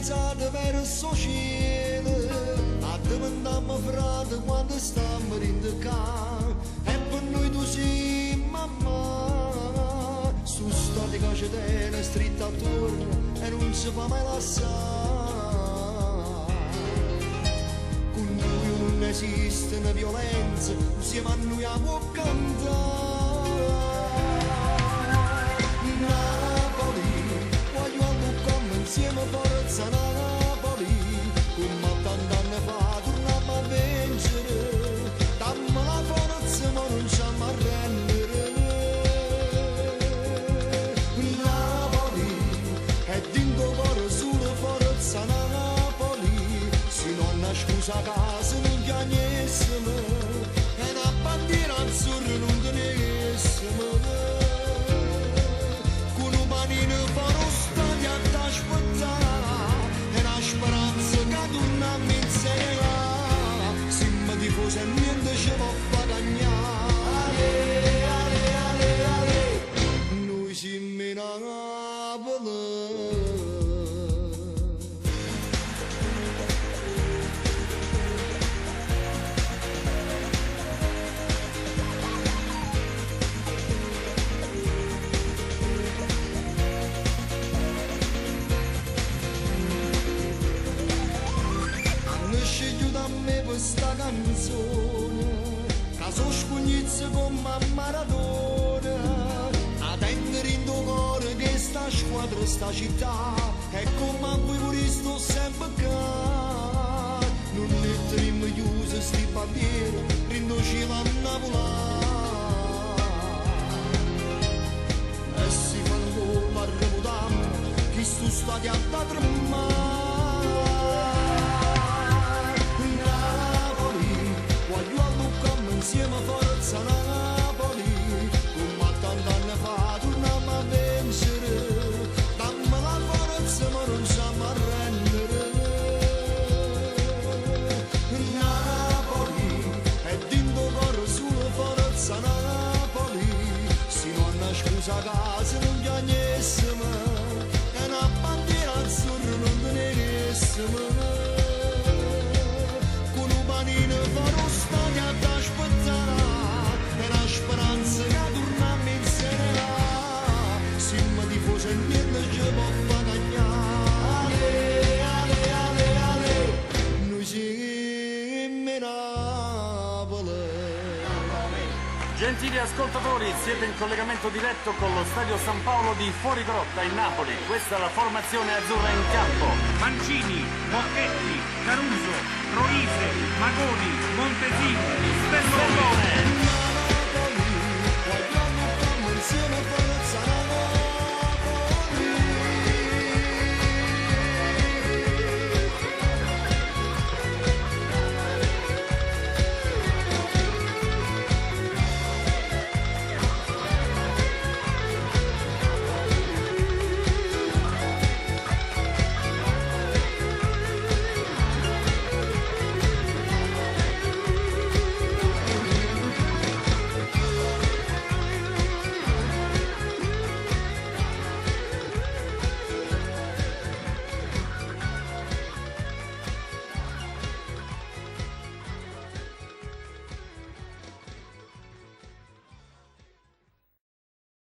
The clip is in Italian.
risate verso cielo, addimentiamo frate quando stiamo rindicando, e per noi tu sei mamma, su stati cacetene stritte attorno e non si fa mai lasciare. Con noi non esiste una violenza, insieme a noi a può cantare. Insieme forza Napoli, come 80 anni fa torniamo a vincere, dammi la forza ma non ci arrendere. Napoli è dentro cuore solo forza Napoli, se non ha scusa a casa non piagnessimo, e una bandiera azzurra non tenessimo. Con un panino farò stati a e la speranza che torniamo in sera, se mi tifosi e niente ci può far cagnare. Noi siamo in Napoli. Questa canzone che so scognizza come Maradona, a tendere in tuo cuore che sta squadra, sta città, e come a voi pure sto sempre qua. Non metteremo chiuse sti bandiere, rindoci la Napolà, e si fanno la reputiamo che sto stati a tremare. Insieme forza Napoli, come 80 anni fa torniamo a vincere, dammi la forza ma non ci arrendere. Napoli è dentro cuore solo forza Napoli, se non ha scusa a casa non piagnessimo, e una bandiera azzurra non tenessimo. Con un panino farò stati a e la speranza che torniamo in sera, se mi tifosi e niente ci può far cagnare. Noi siamo in Napoli. Gentili ascoltatori, siete in collegamento diretto con lo Stadio San Paolo di Fuorigrotta in Napoli. Questa è la formazione azzurra in campo. Mancini, Bocchetti, Caruso, Troise, Magoni, Montesini, Stellone. Insieme